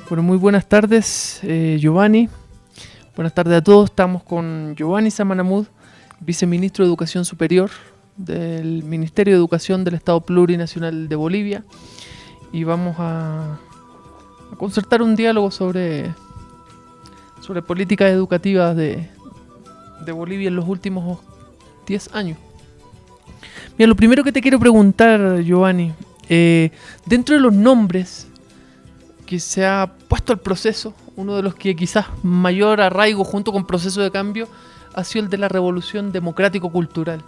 Bueno, muy buenas tardes, Giovanni. Buenas tardes a todos. Estamos con Giovanni Samanamud, viceministro de Educación Superior del Ministerio de Educación del Estado Plurinacional de Bolivia. Y vamos a concertar un diálogo sobre políticas educativas de Bolivia en los últimos 10 años. Mira, lo primero que te quiero preguntar, Giovanni, dentro de los nombres que se ha puesto al proceso, uno de los que quizás mayor arraigo junto con proceso de cambio ha sido el de la revolución democrático-cultural.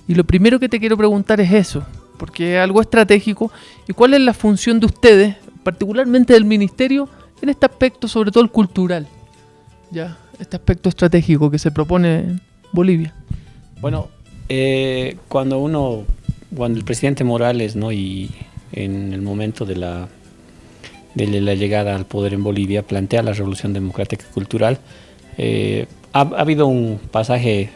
Y lo primero que te quiero preguntar es eso, porque es algo estratégico, y cuál es la función de ustedes, particularmente del ministerio, en este aspecto, sobre todo el cultural, ya, este aspecto estratégico que se propone en Bolivia. Bueno, cuando el presidente Morales, ¿no?, y en el momento de la llegada al poder en Bolivia, plantea la revolución democrática y cultural, ha habido un pasaje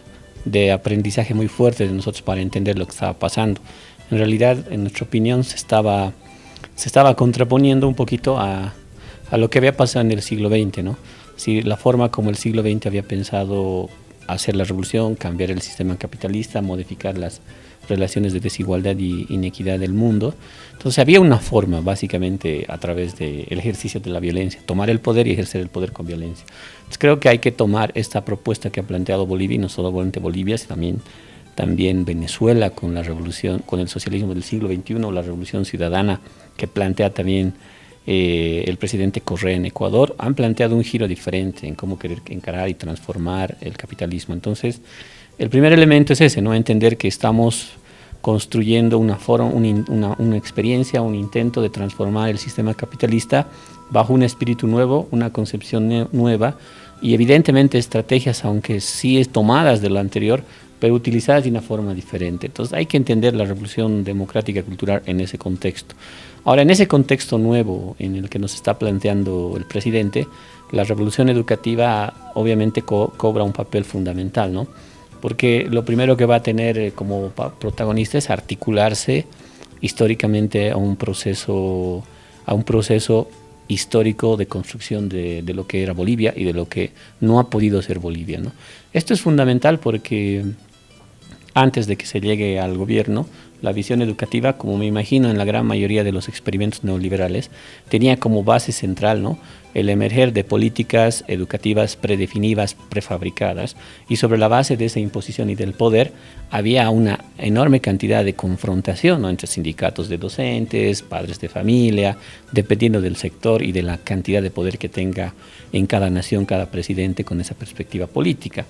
de aprendizaje muy fuerte de nosotros para entender lo que estaba pasando. En realidad, en nuestra opinión, se estaba contraponiendo un poquito a lo que había pasado en el siglo XX, ¿no? Si la forma como el siglo XX había pensado hacer la revolución, cambiar el sistema capitalista, modificar las relaciones de desigualdad y inequidad del mundo. Entonces había una forma, básicamente, a través del ejercicio de la violencia, tomar el poder y ejercer el poder con violencia. Entonces creo que hay que tomar esta propuesta que ha planteado Bolivia, y no solamente Bolivia, sino también Venezuela con la revolución, con el socialismo del siglo XXI, la revolución ciudadana que plantea también el presidente Correa en Ecuador, han planteado un giro diferente en cómo querer encarar y transformar el capitalismo. Entonces, el primer elemento es ese, ¿no? Entender que estamos construyendo una forma, una experiencia, un intento de transformar el sistema capitalista bajo un espíritu nuevo, una concepción nueva, y evidentemente estrategias, aunque sí tomadas de lo anterior, pero utilizadas de una forma diferente. Entonces hay que entender la revolución democrática cultural en ese contexto. Ahora, en ese contexto nuevo en el que nos está planteando el presidente, la revolución educativa obviamente cobra un papel fundamental, ¿no? Porque lo primero que va a tener como protagonista es articularse históricamente a un proceso histórico de construcción de lo que era Bolivia y de lo que no ha podido ser Bolivia, ¿no? Esto es fundamental porque antes de que se llegue al gobierno, la visión educativa, como me imagino en la gran mayoría de los experimentos neoliberales, tenía como base central, ¿no?, el emerger de políticas educativas predefinidas, prefabricadas, y sobre la base de esa imposición y del poder había una enorme cantidad de confrontación, ¿no?, entre sindicatos de docentes, padres de familia, dependiendo del sector y de la cantidad de poder que tenga en cada nación, cada presidente con esa perspectiva política.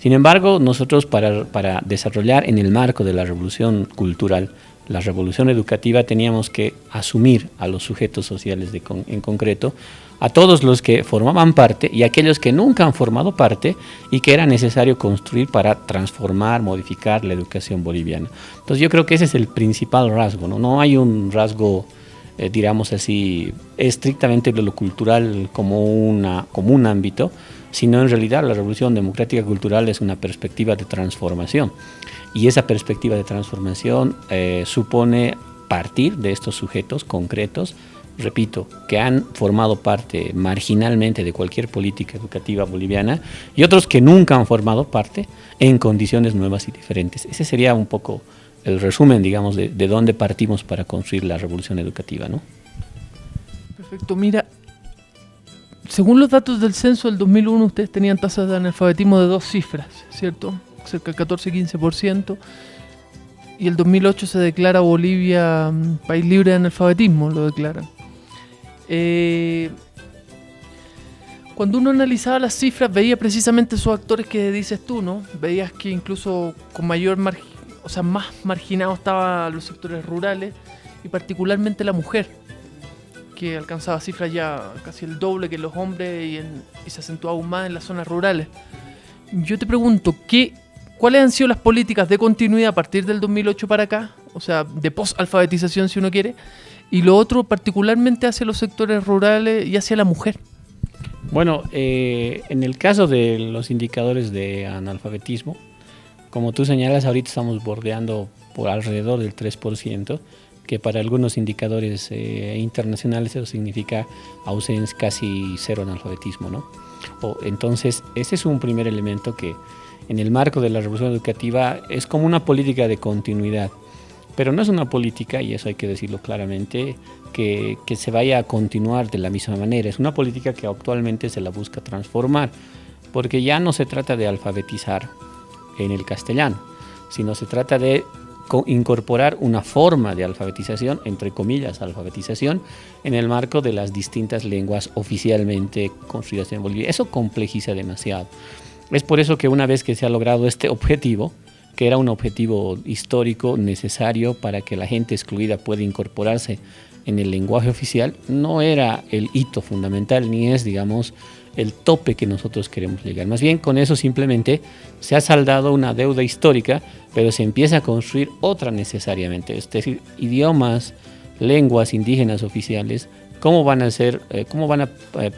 Sin embargo, nosotros para desarrollar en el marco de la revolución cultural, la revolución educativa, teníamos que asumir a los sujetos sociales en concreto, a todos los que formaban parte y aquellos que nunca han formado parte y que era necesario construir para transformar, modificar la educación boliviana. Entonces yo creo que ese es el principal rasgo, ¿no? No hay un rasgo, digamos así, estrictamente de lo cultural como un ámbito, sino en realidad la revolución democrática cultural es una perspectiva de transformación. Y esa perspectiva de transformación supone partir de estos sujetos concretos, repito, que han formado parte marginalmente de cualquier política educativa boliviana, y otros que nunca han formado parte en condiciones nuevas y diferentes. Ese sería un poco el resumen, digamos, de dónde partimos para construir la revolución educativa, ¿no? Perfecto, mira, según los datos del censo del 2001, ustedes tenían tasas de analfabetismo de 2 cifras, ¿cierto? Cerca del 14-15%, y el 2008 se declara Bolivia país libre de analfabetismo, lo declaran. Cuando uno analizaba las cifras, veía precisamente esos actores que dices tú, ¿no? Veías que incluso con más marginados estaban los sectores rurales, y particularmente la mujer, que alcanzaba cifras ya casi el doble que los hombres y se acentuaba aún más en las zonas rurales. Yo te pregunto, ¿cuáles han sido las políticas de continuidad a partir del 2008 para acá? O sea, de post-alfabetización, si uno quiere, y lo otro particularmente hacia los sectores rurales y hacia la mujer. Bueno, en el caso de los indicadores de analfabetismo, Como tú señalas, ahorita estamos bordeando por alrededor del 3%, que para algunos indicadores internacionales eso significa ausencia, casi cero analfabetismo, ¿no? Entonces, ese es un primer elemento que en el marco de la revolución educativa es como una política de continuidad, pero no es una política, y eso hay que decirlo claramente, que se vaya a continuar de la misma manera. Es una política que actualmente se la busca transformar, porque ya no se trata de alfabetizar en el castellano, sino se trata de incorporar una forma de alfabetización, entre comillas, alfabetización, en el marco de las distintas lenguas oficialmente construidas en Bolivia. Eso complejiza demasiado. Es por eso que una vez que se ha logrado este objetivo, que era un objetivo histórico necesario para que la gente excluida pueda incorporarse en el lenguaje oficial, no era el hito fundamental, ni es, digamos, el tope que nosotros queremos llegar. Más bien, con eso simplemente se ha saldado una deuda histórica, pero se empieza a construir otra necesariamente. Es decir, idiomas, lenguas indígenas oficiales, cómo van a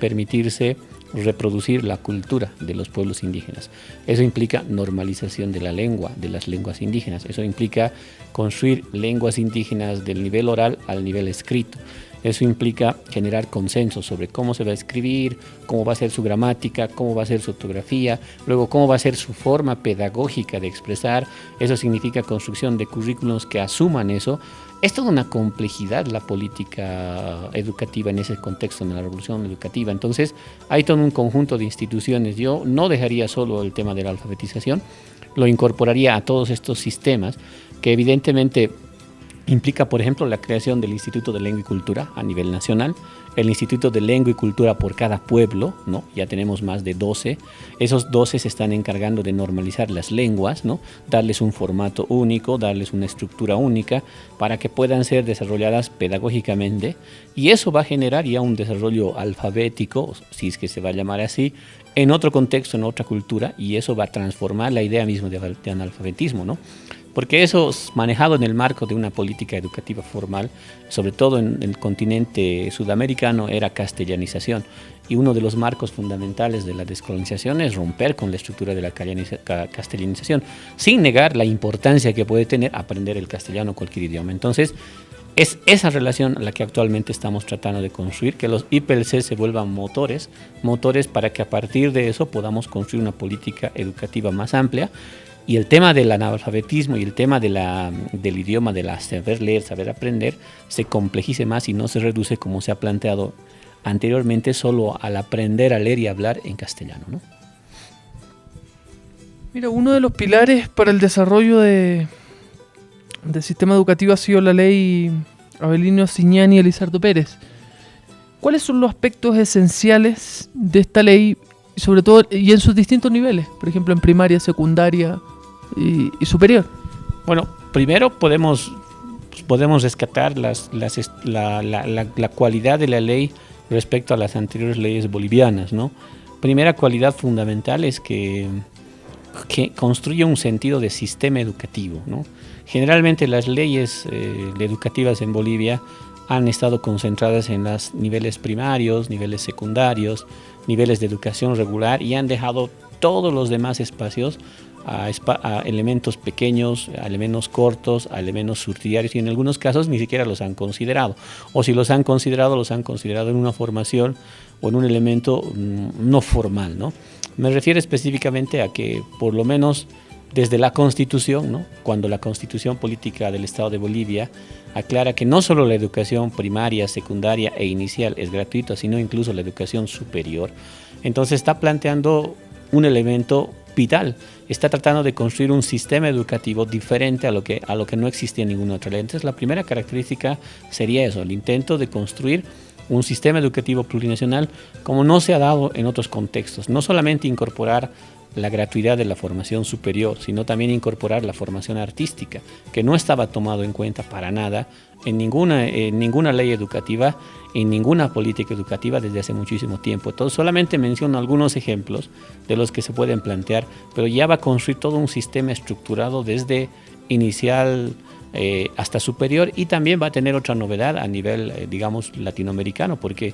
permitirse reproducir la cultura de los pueblos indígenas. Eso implica normalización de la lengua, de las lenguas indígenas. Eso implica construir lenguas indígenas del nivel oral al nivel escrito. Eso implica generar consenso sobre cómo se va a escribir, cómo va a ser su gramática, cómo va a ser su ortografía, luego cómo va a ser su forma pedagógica de expresar. Eso significa construcción de currículos que asuman eso. Es toda una complejidad la política educativa en ese contexto, en la revolución educativa. Entonces, hay todo un conjunto de instituciones. Yo no dejaría solo el tema de la alfabetización, lo incorporaría a todos estos sistemas que evidentemente implica, por ejemplo, la creación del Instituto de Lengua y Cultura a nivel nacional, el Instituto de Lengua y Cultura por cada pueblo, ¿no? Ya tenemos más de 12. Esos 12 se están encargando de normalizar las lenguas, ¿no? Darles un formato único, darles una estructura única para que puedan ser desarrolladas pedagógicamente, y eso va a generar ya un desarrollo alfabético, si es que se va a llamar así, en otro contexto, en otra cultura, y eso va a transformar la idea misma de analfabetismo, ¿no? Porque eso es manejado en el marco de una política educativa formal, sobre todo en el continente sudamericano, era castellanización. Y uno de los marcos fundamentales de la descolonización es romper con la estructura de la castellanización, sin negar la importancia que puede tener aprender el castellano o cualquier idioma. Entonces, es esa relación la que actualmente estamos tratando de construir, que los IPLC se vuelvan motores para que a partir de eso podamos construir una política educativa más amplia. Y el tema del analfabetismo y el tema del idioma, de la saber leer, saber aprender, se complejice más y no se reduce, como se ha planteado anteriormente, solo al aprender a leer y hablar en castellano, ¿no? Mira, uno de los pilares para el desarrollo del sistema educativo ha sido la ley Avelino Ciñani y Elizardo Pérez. ¿Cuáles son los aspectos esenciales de esta ley, sobre todo y en sus distintos niveles? Por ejemplo, en primaria, secundaria y superior. Bueno, primero podemos rescatar la cualidad de la ley respecto a las anteriores leyes bolivianas, ¿no? Primera cualidad fundamental es que construye un sentido de sistema educativo, ¿no? Generalmente las leyes educativas en Bolivia han estado concentradas en los niveles primarios, niveles secundarios, niveles de educación regular, y han dejado todos los demás espacios a elementos pequeños, a elementos cortos, a elementos subsidiarios, y en algunos casos ni siquiera los han considerado. O si los han considerado en una formación o en un elemento no formal, ¿no? Me refiero específicamente a que, por lo menos desde la Constitución, ¿no? Cuando la Constitución Política del Estado de Bolivia aclara que no solo la educación primaria, secundaria e inicial es gratuita, sino incluso la educación superior, entonces está planteando un elemento vital. Está tratando de construir un sistema educativo diferente a lo que no existía en ninguna otra ley. Entonces, la primera característica sería eso, el intento de construir un sistema educativo plurinacional como no se ha dado en otros contextos. No solamente incorporar la gratuidad de la formación superior, sino también incorporar la formación artística, que no estaba tomado en cuenta para nada en ninguna ley educativa, en ninguna política educativa desde hace muchísimo tiempo. Entonces, solamente menciono algunos ejemplos de los que se pueden plantear, pero ya va a construir todo un sistema estructurado desde inicial hasta superior, y también va a tener otra novedad a nivel, digamos, latinoamericano, porque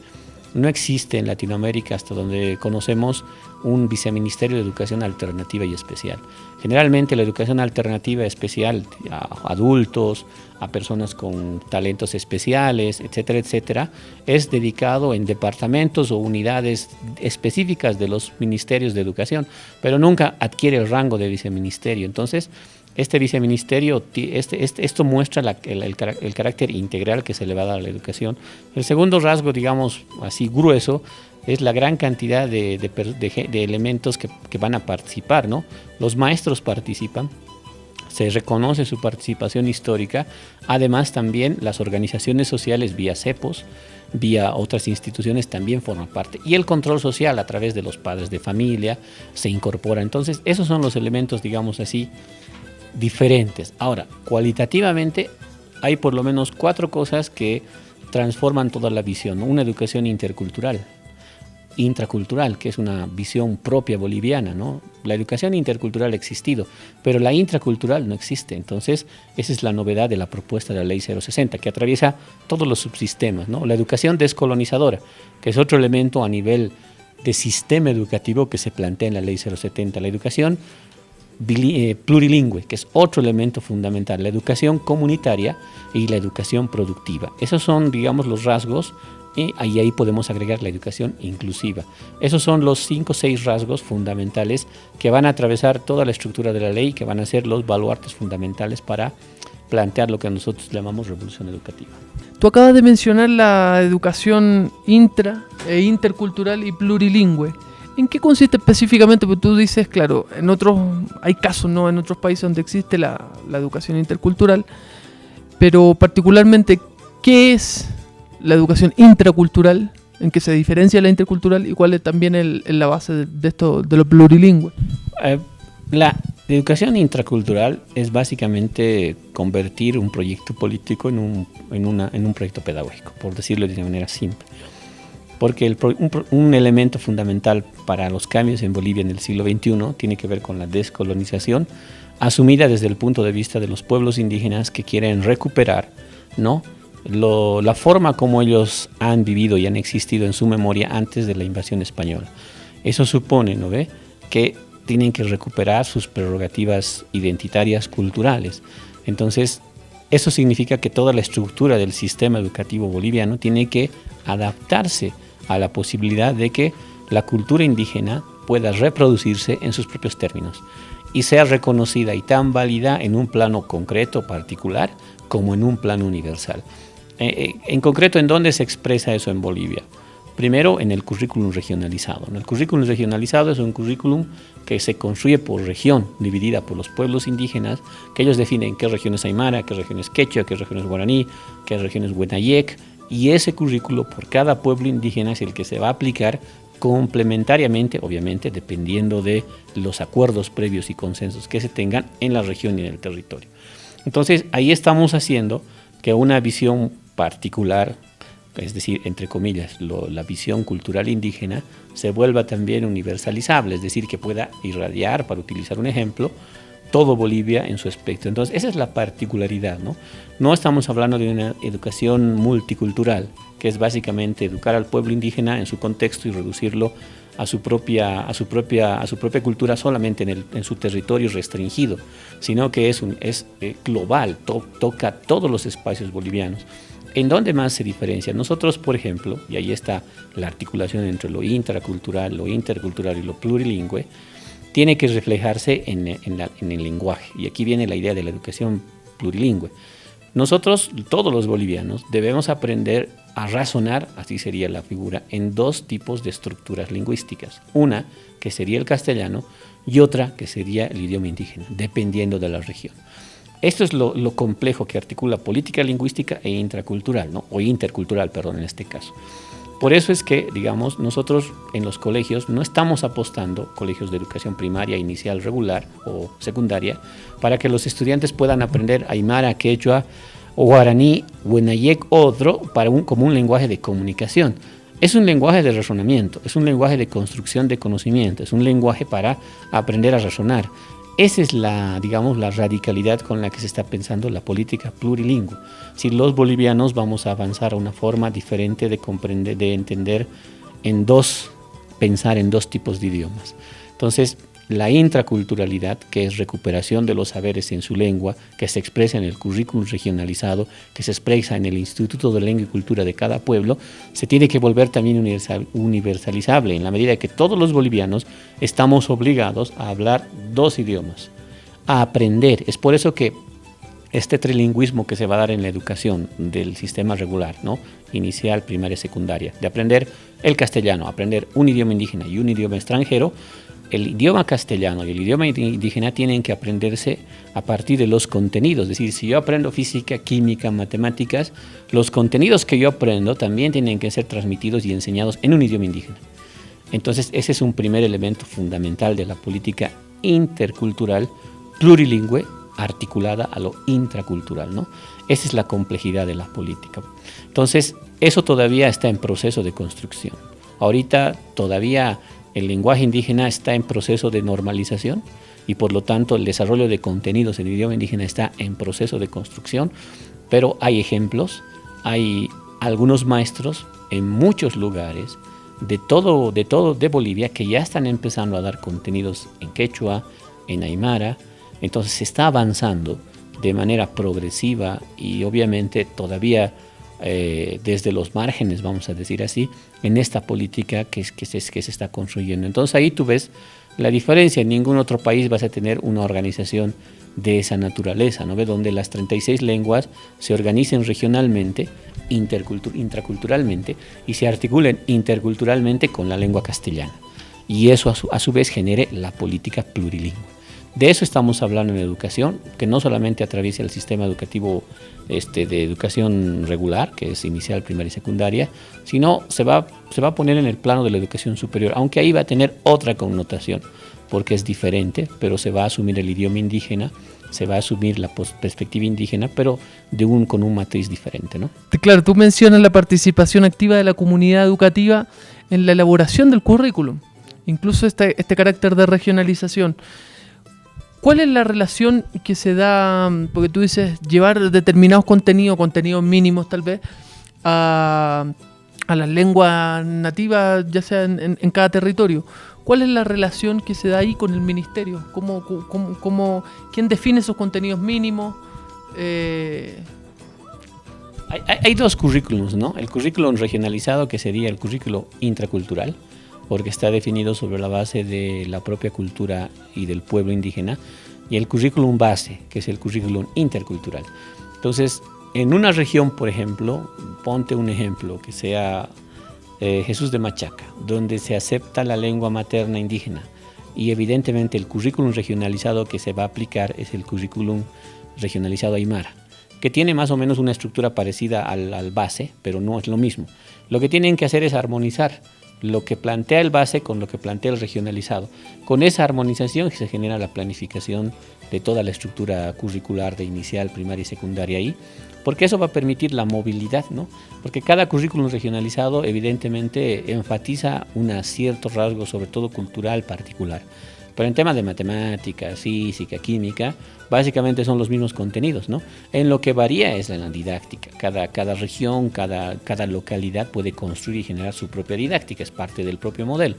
no existe en Latinoamérica, hasta donde conocemos, un viceministerio de educación alternativa y especial. Generalmente la educación alternativa especial a adultos, a personas con talentos especiales, etcétera, etcétera, es dedicado en departamentos o unidades específicas de los ministerios de educación, pero nunca adquiere el rango de viceministerio. Entonces, este viceministerio, esto muestra el carácter integral que se le va a dar a la educación. El segundo rasgo, digamos así grueso, es la gran cantidad de elementos que van a participar, ¿no? Los maestros participan, se reconoce su participación histórica, además también las organizaciones sociales vía CEPOS, vía otras instituciones también forman parte, y el control social a través de los padres de familia se incorpora. Entonces esos son los elementos, digamos así, diferentes. Ahora, cualitativamente hay por lo menos 4 cosas que transforman toda la visión, ¿no? Una educación intercultural, intracultural, que es una visión propia boliviana, ¿no? La educación intercultural ha existido, pero la intracultural no existe. Entonces, esa es la novedad de la propuesta de la Ley 060, que atraviesa todos los subsistemas, ¿no? La educación descolonizadora, que es otro elemento a nivel de sistema educativo que se plantea en la Ley 070. La educación plurilingüe, que es otro elemento fundamental, la educación comunitaria y la educación productiva. Esos son, digamos, los rasgos, y ahí podemos agregar la educación inclusiva. Esos son los 5 o 6 rasgos fundamentales que van a atravesar toda la estructura de la ley, que van a ser los baluartes fundamentales para plantear lo que nosotros llamamos revolución educativa. Tú acabas de mencionar la educación intercultural y plurilingüe. ¿En qué consiste específicamente? Porque tú dices, claro, en otros hay casos, ¿no? En otros países donde existe la educación intercultural, pero particularmente, ¿qué es la educación intracultural? ¿En qué se diferencia la intercultural? ¿Y cuál es también la base de esto, de lo plurilingüe? La educación intracultural es básicamente convertir un proyecto político en un proyecto pedagógico, por decirlo de una manera simple. Porque un elemento fundamental para los cambios en Bolivia en el siglo XXI tiene que ver con la descolonización, asumida desde el punto de vista de los pueblos indígenas que quieren recuperar, ¿no?, la forma como ellos han vivido y han existido en su memoria antes de la invasión española. Eso supone, ¿no ve?, que tienen que recuperar sus prerrogativas identitarias culturales. Entonces, eso significa que toda la estructura del sistema educativo boliviano tiene que adaptarse a la posibilidad de que la cultura indígena pueda reproducirse en sus propios términos y sea reconocida y tan válida en un plano concreto, particular, como en un plano universal. En concreto, ¿en dónde se expresa eso en Bolivia? Primero, en el currículum regionalizado. El currículum regionalizado es un currículum que se construye por región, dividida por los pueblos indígenas, que ellos definen qué región es Aymara, qué región es Quechua, qué región es Guaraní, qué región es Huenayec, y ese currículo por cada pueblo indígena es el que se va a aplicar complementariamente, obviamente, dependiendo de los acuerdos previos y consensos que se tengan en la región y en el territorio. Entonces, ahí estamos haciendo que una visión particular, es decir, entre comillas, la visión cultural indígena, se vuelva también universalizable, es decir, que pueda irradiar, para utilizar un ejemplo, todo Bolivia en su espectro. Entonces, esa es la particularidad, ¿no? No estamos hablando de una educación multicultural, que es básicamente educar al pueblo indígena en su contexto y reducirlo a su propia cultura solamente en su territorio restringido, sino que es global, toca todos los espacios bolivianos. ¿En dónde más se diferencia? Nosotros, por ejemplo, y ahí está la articulación entre lo intracultural, lo intercultural y lo plurilingüe, tiene que reflejarse en el lenguaje. Y aquí viene la idea de la educación plurilingüe. Nosotros, todos los bolivianos, debemos aprender a razonar, así sería la figura, en 2 tipos de estructuras lingüísticas. Una, que sería el castellano, y otra, que sería el idioma indígena, dependiendo de la región. Esto es lo complejo que articula política lingüística e intracultural, ¿no?, o intercultural, perdón, en este caso. Por eso es que, digamos, nosotros en los colegios no estamos apostando, colegios de educación primaria, inicial, regular o secundaria, para que los estudiantes puedan aprender aymara, quechua, o guaraní, huenayec o otro como un lenguaje de comunicación. Es un lenguaje de razonamiento, es un lenguaje de construcción de conocimiento, es un lenguaje para aprender a razonar. esa es la, digamos, la radicalidad con la que se está pensando la política plurilingüe. Si los bolivianos vamos a avanzar a una forma diferente de comprender, de entender pensar en dos tipos de idiomas. Entonces, la intraculturalidad, que es recuperación de los saberes en su lengua, que se expresa en el currículum regionalizado, que se expresa en el Instituto de Lengua y Cultura de cada pueblo, se tiene que volver también universalizable, en la medida que todos los bolivianos estamos obligados a hablar dos idiomas, a aprender. Es por eso que este trilingüismo que se va a dar en la educación del sistema regular, ¿no? Inicial, primaria, secundaria, de aprender el castellano, aprender un idioma indígena y un idioma extranjero. El idioma castellano y el idioma indígena tienen que aprenderse a partir de los contenidos. Es decir, si yo aprendo física, química, matemáticas, los contenidos que yo aprendo también tienen que ser transmitidos y enseñados en un idioma indígena. Entonces, ese es un primer elemento fundamental de la política intercultural, plurilingüe, articulada a lo intracultural, ¿no? Esa es la complejidad de la política. Entonces, eso todavía está en proceso de construcción. Ahorita todavía el lenguaje indígena está en proceso de normalización y por lo tanto el desarrollo de contenidos en idioma indígena está en proceso de construcción, pero hay ejemplos, hay algunos maestros en muchos lugares de Bolivia que ya están empezando a dar contenidos en quechua, en aymara. Entonces se está avanzando de manera progresiva y obviamente todavía desde los márgenes, vamos a decir así, en esta política que se está construyendo. Entonces ahí tú ves la diferencia. En ningún otro país vas a tener una organización de esa naturaleza, ¿no? Donde las 36 lenguas se organicen regionalmente, intraculturalmente y se articulen interculturalmente con la lengua castellana. Y eso a su vez genere la política plurilingüe. De eso estamos hablando en educación, que no solamente atraviesa el sistema educativo de educación regular, que es inicial, primaria y secundaria, sino se va a poner en el plano de la educación superior, aunque ahí va a tener otra connotación, porque es diferente, pero se va a asumir el idioma indígena, se va a asumir la perspectiva indígena, pero con un matriz diferente, ¿no? Claro, tú mencionas la participación activa de la comunidad educativa en la elaboración del currículum, incluso este carácter de regionalización. ¿Cuál es la relación que se da, porque tú dices, llevar determinados contenidos mínimos tal vez, a las lenguas nativas, ya sea en cada territorio? ¿Cuál es la relación que se da ahí con el ministerio? ¿Quién define esos contenidos mínimos? Hay dos currículums, ¿no? El currículum regionalizado, que sería el currículo intracultural, porque está definido sobre la base de la propia cultura y del pueblo indígena, y el currículum base, que es el currículum intercultural. Entonces, en una región, por ejemplo, ponte un ejemplo, que sea Jesús de Machaca, donde se acepta la lengua materna indígena, y evidentemente el currículum regionalizado que se va a aplicar es el currículum regionalizado aymara, que tiene más o menos una estructura parecida al base, pero no es lo mismo. Lo que tienen que hacer es armonizar lo que plantea el base con lo que plantea el regionalizado. Con esa armonización se genera la planificación de toda la estructura curricular de inicial, primaria y secundaria ahí, porque eso va a permitir la movilidad, ¿no? Porque cada currículum regionalizado evidentemente enfatiza un cierto rasgo, sobre todo cultural particular. Pero en temas de matemáticas, física, química, básicamente son los mismos contenidos, ¿no? En lo que varía es en la didáctica. Cada región, cada localidad puede construir y generar su propia didáctica, es parte del propio modelo.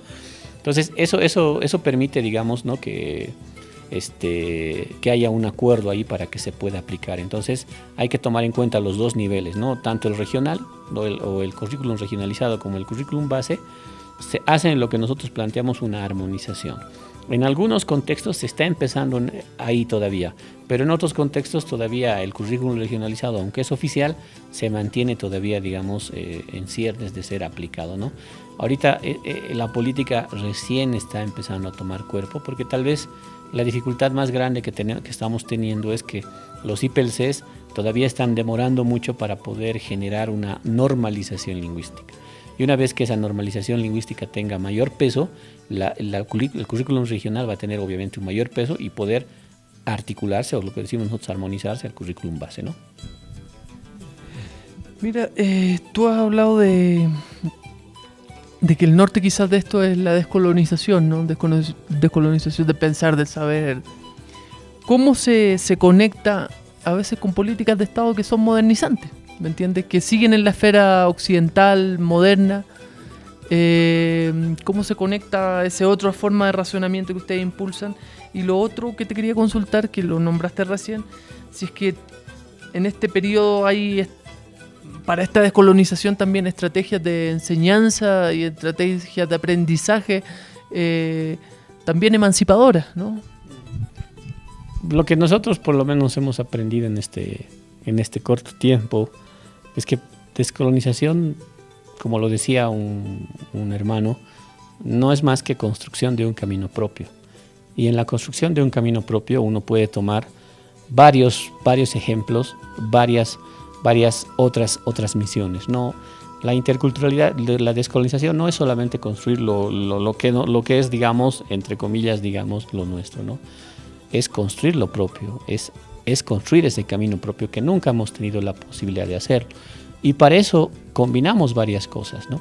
Entonces, eso permite, digamos, ¿no? que haya un acuerdo ahí para que se pueda aplicar. Entonces, hay que tomar en cuenta los dos niveles, ¿no? Tanto el regional o el currículum regionalizado como el currículum base se hacen en lo que nosotros planteamos una armonización. En algunos contextos se está empezando ahí todavía, pero en otros contextos todavía el currículum regionalizado, aunque es oficial, se mantiene todavía, digamos, en ciernes de ser aplicado, ¿no? Ahorita la política recién está empezando a tomar cuerpo, porque tal vez la dificultad más grande que estamos teniendo es que los IPLCs todavía están demorando mucho para poder generar una normalización lingüística. Y una vez que esa normalización lingüística tenga mayor peso, el currículum regional va a tener obviamente un mayor peso y poder articularse, o lo que decimos nosotros, armonizarse al currículum base, ¿no? Mira, tú has hablado de que el norte quizás de esto es la descolonización, ¿no? Descolonización del pensar, del saber, cómo se conecta a veces con políticas de Estado que son modernizantes, ¿me entiendes? Que siguen en la esfera occidental, moderna. ¿Cómo se conecta esa otra forma de racionamiento que ustedes impulsan? Y lo otro que te quería consultar, que lo nombraste recién, si es que en este periodo hay para esta descolonización también estrategias de enseñanza y estrategias de aprendizaje también emancipadoras, ¿no? Lo que nosotros por lo menos hemos aprendido en este corto tiempo es que descolonización, como lo decía un hermano, no es más que construcción de un camino propio. Y en la construcción de un camino propio uno puede tomar varios ejemplos, varias otras misiones, ¿no? La interculturalidad, la descolonización no es solamente construir lo que es, digamos, entre comillas, digamos, lo nuestro, ¿no? Es construir lo propio, es construir ese camino propio que nunca hemos tenido la posibilidad de hacer. Y para eso combinamos varias cosas, ¿no?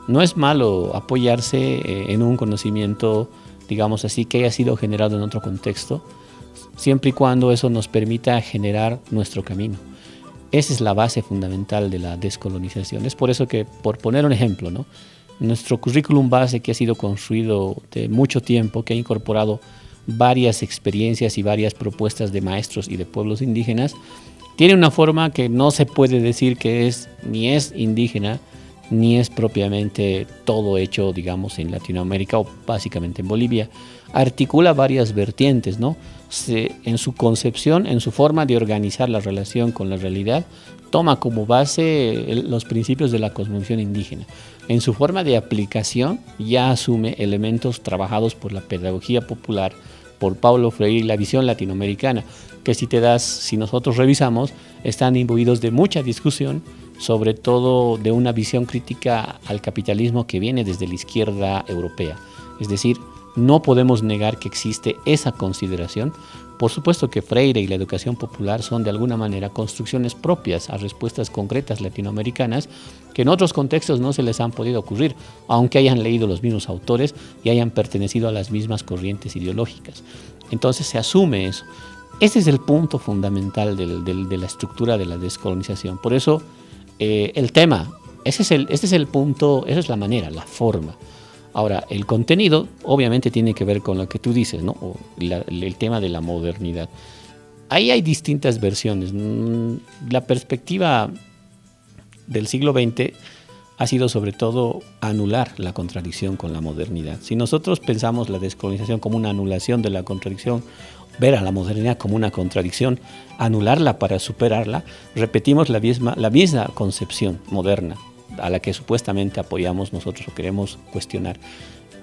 No es malo apoyarse en un conocimiento, digamos así, que haya sido generado en otro contexto, siempre y cuando eso nos permita generar nuestro camino. Esa es la base fundamental de la descolonización. Es por eso que, por poner un ejemplo, ¿no? Nuestro currículum base, que ha sido construido de mucho tiempo, que ha incorporado varias experiencias y varias propuestas de maestros y de pueblos indígenas, tiene una forma que no se puede decir que ni es indígena, ni es propiamente todo hecho, digamos, en Latinoamérica o básicamente en Bolivia. Articula varias vertientes, ¿no? En su concepción, en su forma de organizar la relación con la realidad, toma como base los principios de la cosmovisión indígena. En su forma de aplicación ya asume elementos trabajados por la pedagogía popular, por Paulo Freire y la visión latinoamericana, que si nosotros revisamos, están imbuidos de mucha discusión, sobre todo de una visión crítica al capitalismo que viene desde la izquierda europea. Es decir, no podemos negar que existe esa consideración. Por supuesto que Freire y la educación popular son de alguna manera construcciones propias a respuestas concretas latinoamericanas que en otros contextos no se les han podido ocurrir, aunque hayan leído los mismos autores y hayan pertenecido a las mismas corrientes ideológicas. Entonces se asume eso. Ese es el punto fundamental de la estructura de la descolonización. Por eso el tema, ese es el punto, esa es la manera, la forma. Ahora, el contenido obviamente tiene que ver con lo que tú dices, ¿no? O el tema de la modernidad. Ahí hay distintas versiones. La perspectiva del siglo XX ha sido sobre todo anular la contradicción con la modernidad. Si nosotros pensamos la descolonización como una anulación de la contradicción, ver a la modernidad como una contradicción, anularla para superarla, repetimos la misma concepción moderna a la que supuestamente apoyamos nosotros o queremos cuestionar.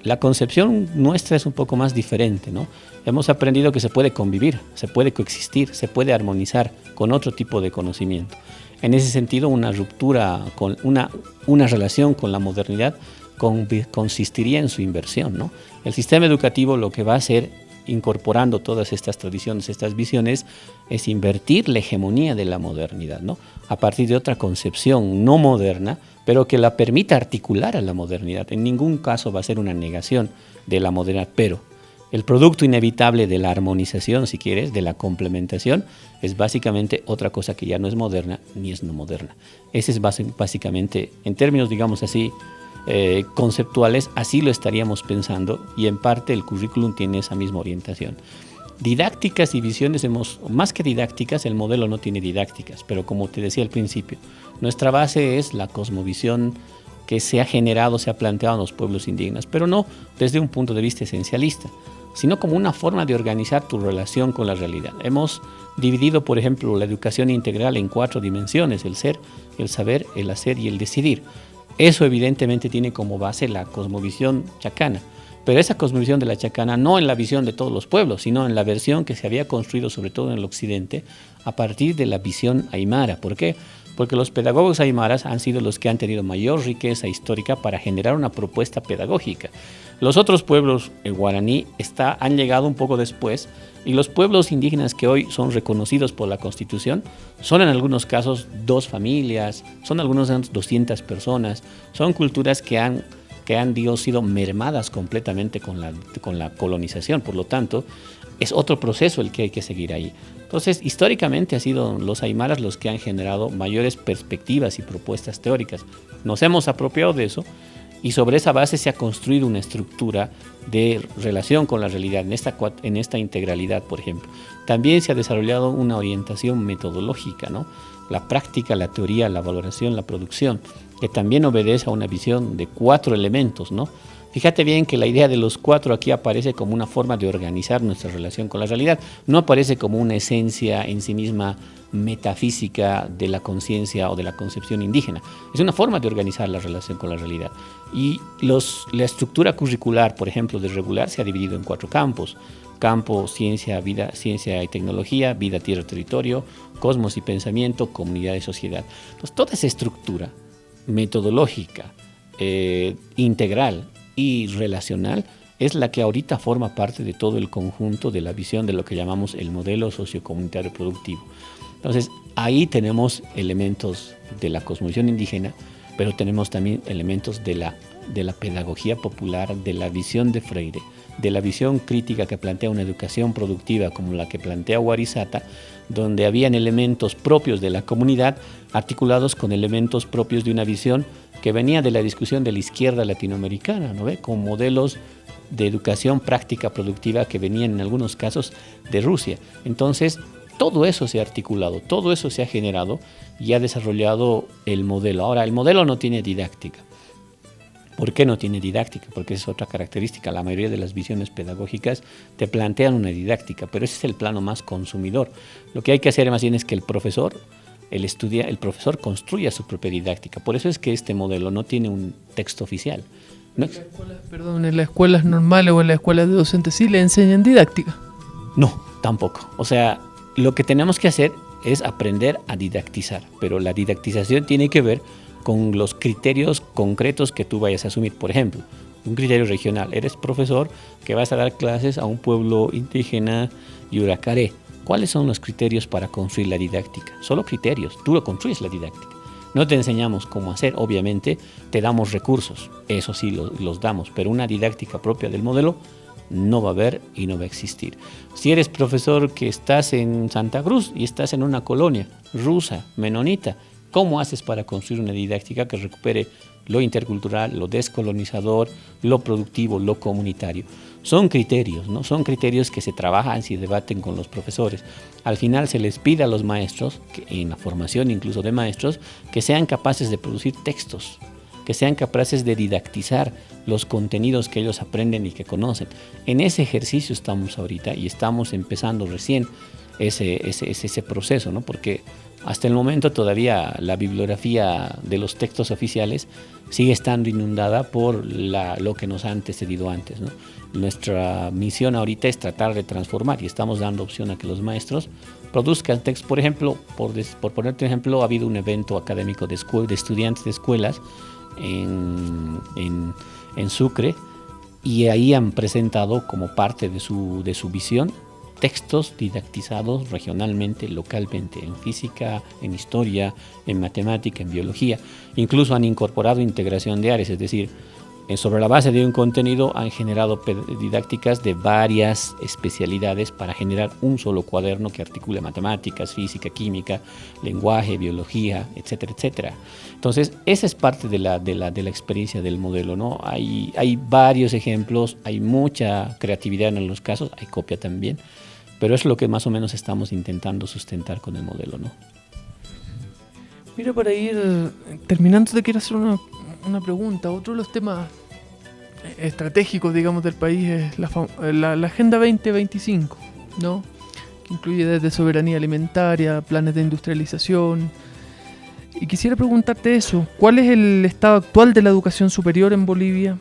La concepción nuestra es un poco más diferente, ¿no? Hemos aprendido que se puede convivir, se puede coexistir, se puede armonizar con otro tipo de conocimiento. En ese sentido, una ruptura con una relación con la modernidad consistiría en su inversión, ¿no? El sistema educativo lo que va a hacer, incorporando todas estas tradiciones, estas visiones, es invertir la hegemonía de la modernidad, ¿no? A partir de otra concepción no moderna, pero que la permita articular a la modernidad. En ningún caso va a ser una negación de la modernidad, pero el producto inevitable de la armonización, si quieres, de la complementación, es básicamente otra cosa que ya no es moderna ni es no moderna. Ese es básicamente, en términos, digamos así, conceptuales, así lo estaríamos pensando, y en parte el currículum tiene esa misma orientación. Didácticas y visiones, más que didácticas, el modelo no tiene didácticas, pero como te decía al principio, nuestra base es la cosmovisión que se ha generado, se ha planteado en los pueblos indígenas, pero no desde un punto de vista esencialista, sino como una forma de organizar tu relación con la realidad. Hemos dividido, por ejemplo, la educación integral en 4 dimensiones: el ser, el saber, el hacer y el decidir. Eso evidentemente tiene como base la cosmovisión chacana, pero esa cosmovisión de la chacana no en la visión de todos los pueblos, sino en la versión que se había construido sobre todo en el occidente a partir de la visión aymara. ¿Por qué? Porque los pedagogos aymaras han sido los que han tenido mayor riqueza histórica para generar una propuesta pedagógica. Los otros pueblos, el guaraní, han llegado un poco después, y los pueblos indígenas que hoy son reconocidos por la Constitución son en algunos casos 2 familias, son algunos 200 personas, son culturas que han que han sido mermadas completamente con la colonización. Por lo tanto, es otro proceso el que hay que seguir ahí. Entonces, históricamente han sido los aymaras los que han generado mayores perspectivas y propuestas teóricas. Nos hemos apropiado de eso y sobre esa base se ha construido una estructura de relación con la realidad, en esta integralidad, por ejemplo. También se ha desarrollado una orientación metodológica, ¿no? La práctica, la teoría, la valoración, la producción, que también obedece a una visión de 4 elementos, ¿no? Fíjate bien que la idea de los 4 aquí aparece como una forma de organizar nuestra relación con la realidad, no aparece como una esencia en sí misma metafísica de la conciencia o de la concepción indígena. Es una forma de organizar la relación con la realidad. Y la estructura curricular, por ejemplo, de regular, se ha dividido en 4 campos. Campo, ciencia, vida, ciencia y tecnología, vida, tierra, territorio, cosmos y pensamiento, comunidad y sociedad. Entonces, toda esa estructura metodológica, integral y relacional es la que ahorita forma parte de todo el conjunto de la visión de lo que llamamos el modelo sociocomunitario productivo. Entonces, ahí tenemos elementos de la cosmovisión indígena, pero tenemos también elementos de la pedagogía popular, de la visión de Freire, de la visión crítica que plantea una educación productiva como la que plantea Warisata, donde habían elementos propios de la comunidad articulados con elementos propios de una visión que venía de la discusión de la izquierda latinoamericana, ¿no ve? Con modelos de educación práctica productiva que venían en algunos casos de Rusia. Entonces, todo eso se ha articulado, todo eso se ha generado y ha desarrollado el modelo. Ahora, el modelo no tiene didáctica. ¿Por qué no tiene didáctica? Porque esa es otra característica. La mayoría de las visiones pedagógicas te plantean una didáctica, pero ese es el plano más consumidor. Lo que hay que hacer más bien es que el profesor construya su propia didáctica. Por eso es que este modelo no tiene un texto oficial. En las escuelas normales o en las escuelas de docentes sí le enseñan didáctica. No, tampoco. O sea, lo que tenemos que hacer es aprender a didactizar, pero la didactización tiene que ver con los criterios concretos que tú vayas a asumir. Por ejemplo, un criterio regional. Eres profesor que vas a dar clases a un pueblo indígena Yuracaré. ¿Cuáles son los criterios para construir la didáctica? Solo criterios. Tú lo construyes la didáctica. No te enseñamos cómo hacer, obviamente te damos recursos, eso sí los damos, pero una didáctica propia del modelo no va a haber y no va a existir. Si eres profesor que estás en Santa Cruz y estás en una colonia rusa, menonita, ¿cómo haces para construir una didáctica que recupere lo intercultural, lo descolonizador, lo productivo, lo comunitario? Son criterios, ¿no? Son criterios que se trabajan, se debaten con los profesores. Al final se les pide a los maestros, en la formación incluso de maestros, que sean capaces de producir textos, que sean capaces de didactizar los contenidos que ellos aprenden y que conocen. En ese ejercicio estamos ahorita y estamos empezando recién ese proceso, ¿no? Porque hasta el momento todavía la bibliografía de los textos oficiales sigue estando inundada por lo que nos ha antecedido antes, ¿no? Nuestra misión ahorita es tratar de transformar y estamos dando opción a que los maestros produzcan textos. Por ejemplo, por ponerte un ejemplo, ha habido un evento académico de estudiantes de escuelas en Sucre y ahí han presentado como parte de su visión textos didactizados regionalmente, localmente, en física, en historia, en matemática, en biología. Incluso han incorporado integración de áreas, es decir, sobre la base de un contenido han generado didácticas de varias especialidades para generar un solo cuaderno que articule matemáticas, física, química, lenguaje, biología, etcétera, etcétera. Entonces, esa es parte de la experiencia del modelo, ¿no? Hay varios ejemplos, hay mucha creatividad en los casos, hay copia también, pero es lo que más o menos estamos intentando sustentar con el modelo, ¿no? Mira, para ir terminando, te quiero hacer una pregunta. Otro de los temas estratégicos, digamos, del país es la Agenda 2025, ¿no? Que incluye desde soberanía alimentaria, planes de industrialización. Y quisiera preguntarte eso, ¿cuál es el estado actual de la educación superior en Bolivia?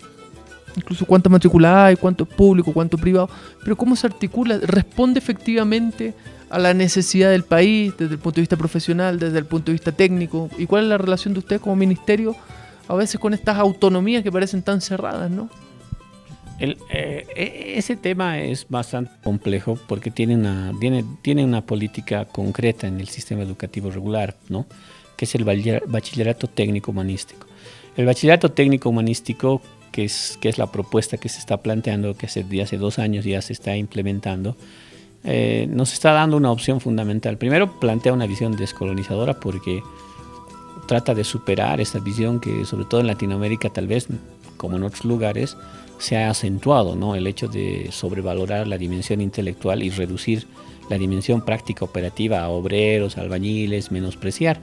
Incluso cuánta matrícula hay, cuánto es público, cuánto privado, pero cómo se articula, responde efectivamente a la necesidad del país desde el punto de vista profesional, desde el punto de vista técnico, y cuál es la relación de ustedes como ministerio a veces con estas autonomías que parecen tan cerradas, ¿no? Ese tema es bastante complejo porque tiene una política concreta en el sistema educativo regular, ¿no? Que es el bachillerato técnico humanístico. El bachillerato técnico humanístico que es la propuesta que se está planteando, que hace 2 años ya se está implementando, nos está dando una opción fundamental. Primero, plantea una visión descolonizadora porque trata de superar esa visión que, sobre todo en Latinoamérica, tal vez como en otros lugares, se ha acentuado, ¿no? El hecho de sobrevalorar la dimensión intelectual y reducir la dimensión práctica operativa a obreros, albañiles, menospreciar.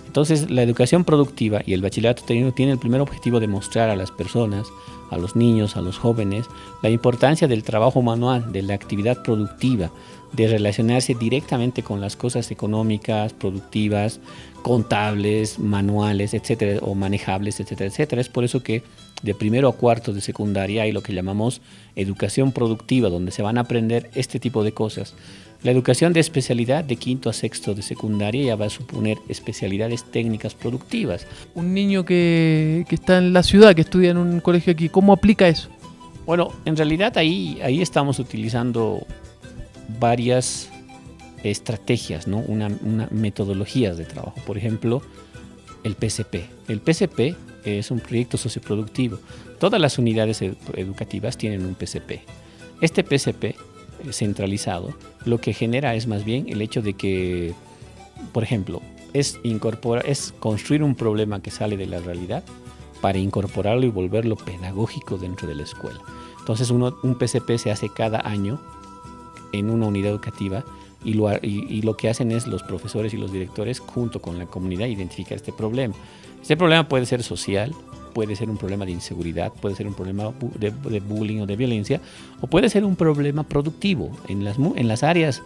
Entonces, la educación productiva y el bachillerato técnico tiene el primer objetivo de mostrar a las personas, a los niños, a los jóvenes, la importancia del trabajo manual, de la actividad productiva, de relacionarse directamente con las cosas económicas, productivas, contables, manuales, etcétera, o manejables, etcétera, etcétera. Es por eso que de primero a cuarto de secundaria hay lo que llamamos educación productiva, donde se van a aprender este tipo de cosas. La educación de especialidad de quinto a sexto de secundaria ya va a suponer especialidades técnicas productivas. Un niño que está en la ciudad, que estudia en un colegio aquí, ¿cómo aplica eso? Bueno, en realidad ahí estamos utilizando varias estrategias, ¿no? Una metodologías de trabajo. Por ejemplo, el PCP. El PCP es un proyecto socioproductivo. Todas las unidades educativas tienen un PCP. Este PCP centralizado lo que genera es más bien el hecho de que, por ejemplo, es construir un problema que sale de la realidad para incorporarlo y volverlo pedagógico dentro de la escuela. Entonces un PCP se hace cada año en una unidad educativa y lo que hacen es los profesores y los directores junto con la comunidad identificar este problema. Este problema puede ser social, puede ser un problema de inseguridad, puede ser un problema de bullying o de violencia, o puede ser un problema productivo. En las áreas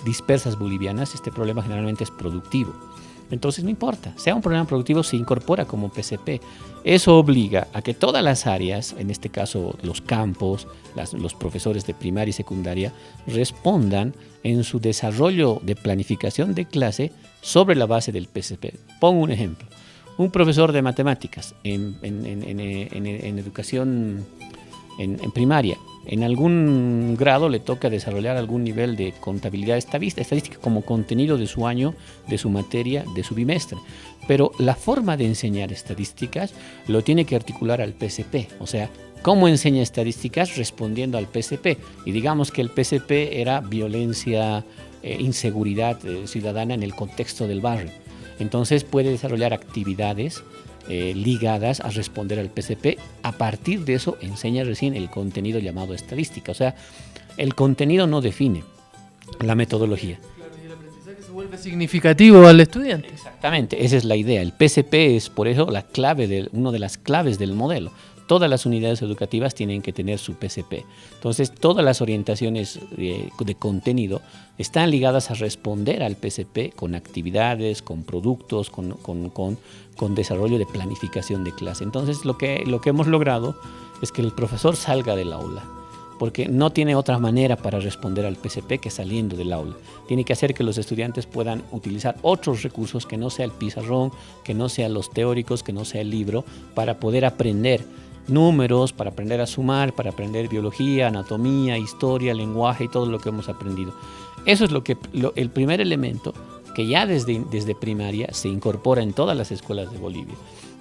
dispersas bolivianas, este problema generalmente es productivo. Entonces no importa, sea un problema productivo, se incorpora como PCP. Eso obliga a que todas las áreas, en este caso los campos, los profesores de primaria y secundaria, respondan en su desarrollo de planificación de clase sobre la base del PCP. Pongo un ejemplo. Un profesor de matemáticas en educación en primaria, en algún grado le toca desarrollar algún nivel de contabilidad estadística como contenido de su año, de su materia, de su bimestre. Pero la forma de enseñar estadísticas lo tiene que articular al PCP. O sea, ¿cómo enseña estadísticas? Respondiendo al PCP. Y digamos que el PCP era violencia, inseguridad ciudadana en el contexto del barrio. Entonces puede desarrollar actividades ligadas a responder al PCP. A partir de eso enseña recién el contenido llamado estadística. O sea, el contenido no define la metodología. Claro, y el aprendizaje se vuelve significativo al estudiante. Exactamente, esa es la idea. El PCP es por eso una de las claves del modelo. Todas las unidades educativas tienen que tener su PCP. Entonces, todas las orientaciones de contenido están ligadas a responder al PCP con actividades, con productos, con desarrollo de planificación de clase. Entonces, lo que hemos logrado es que el profesor salga del aula, porque no tiene otra manera para responder al PCP que saliendo del aula. Tiene que hacer que los estudiantes puedan utilizar otros recursos que no sea el pizarrón, que no sean los teóricos, que no sea el libro, para poder aprender números, para aprender a sumar, para aprender biología, anatomía, historia, lenguaje y todo lo que hemos aprendido. Eso es el primer elemento que ya desde primaria se incorpora en todas las escuelas de Bolivia.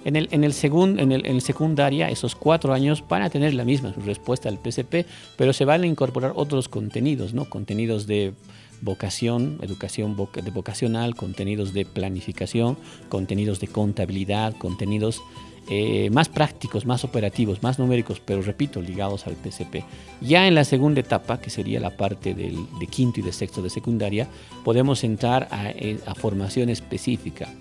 En el secundaria, esos 4 años van a tener la misma respuesta al PCP, pero se van a incorporar otros contenidos, ¿no? Contenidos de vocación, educación vocacional, contenidos de planificación, contenidos de contabilidad, contenidos más prácticos, más operativos, más numéricos, pero repito, ligados al PCP. Ya en la segunda etapa, que sería la parte de quinto y de sexto de secundaria, podemos entrar a formación específica,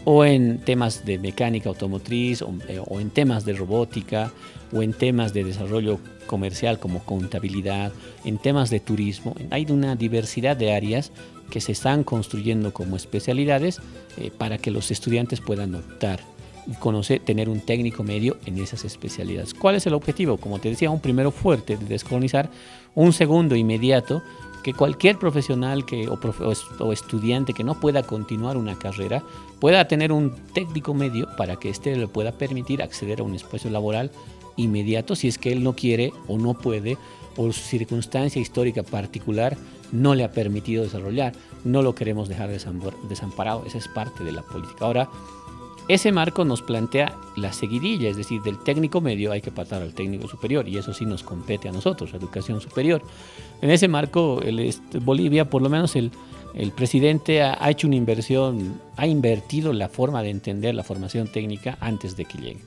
o en temas de mecánica automotriz, o en temas de robótica, o en temas de desarrollo comercial como contabilidad, en temas de turismo. Hay una diversidad de áreas que se están construyendo como especialidades para que los estudiantes puedan optar y tener un técnico medio en esas especialidades. ¿Cuál es el objetivo? Como te decía, un primero fuerte de descolonizar, un segundo inmediato, que cualquier profesional o estudiante que no pueda continuar una carrera pueda tener un técnico medio para que éste le pueda permitir acceder a un espacio laboral inmediato si es que él no quiere o no puede, o su circunstancia histórica particular no le ha permitido desarrollar. No lo queremos dejar desamparado, esa es parte de la política. Ahora, ese marco nos plantea la seguidilla, es decir, del técnico medio hay que pasar al técnico superior, y eso sí nos compete a nosotros, educación superior. En ese marco, Bolivia, por lo menos el presidente ha hecho una inversión, ha invertido la forma de entender la formación técnica antes de que llegue.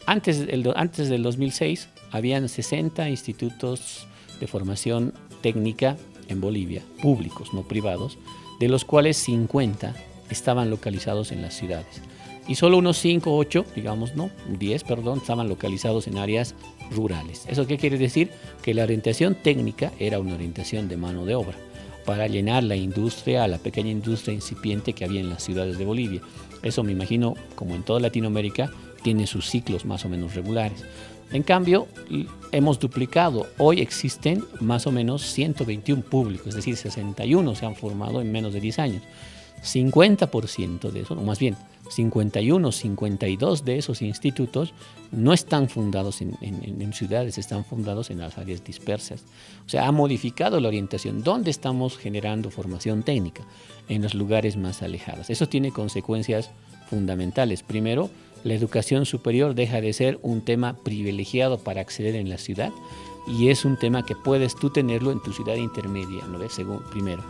Antes del 2006, habían 60 institutos de formación técnica en Bolivia, públicos, no privados, de los cuales 50 estaban localizados en las ciudades. Y solo unos 5, 8, digamos, no, 10, perdón, estaban localizados en áreas rurales. ¿Eso qué quiere decir? Que la orientación técnica era una orientación de mano de obra para llenar la industria, la pequeña industria incipiente que había en las ciudades de Bolivia. Eso me imagino, como en toda Latinoamérica, tiene sus ciclos más o menos regulares. En cambio, hemos duplicado. Hoy existen más o menos 121 públicos, es decir, 61 se han formado en menos de 10 años. 50% de eso, o más bien 51, 52 de esos institutos no están fundados en ciudades, están fundados en las áreas dispersas. O sea, ha modificado la orientación. ¿Dónde estamos generando formación técnica? En los lugares más alejados. Eso tiene consecuencias fundamentales. Primero, la educación superior deja de ser un tema privilegiado para acceder en la ciudad, y es un tema que puedes tú tenerlo en tu ciudad intermedia, ¿no ves? Primero.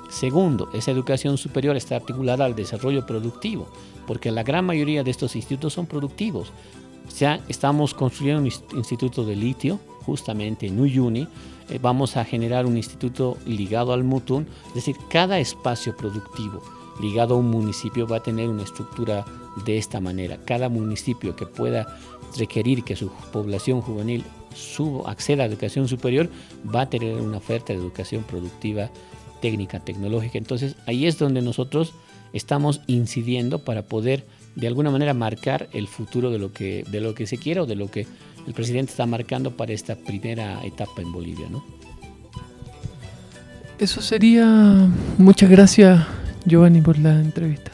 Segundo, esa educación superior está articulada al desarrollo productivo, porque la gran mayoría de estos institutos son productivos. Ya estamos construyendo un instituto de litio, justamente en Uyuni. Vamos a generar un instituto ligado al Mutún. Es decir, cada espacio productivo ligado a un municipio va a tener una estructura de esta manera. Cada municipio que pueda requerir que su población juvenil acceda a educación superior va a tener una oferta de educación productiva, técnica, tecnológica. Entonces ahí es donde nosotros estamos incidiendo para poder de alguna manera marcar el futuro de lo que se quiera, o de lo que el presidente está marcando para esta primera etapa en Bolivia, ¿no? Eso sería. Muchas gracias, Giovanni, por la entrevista.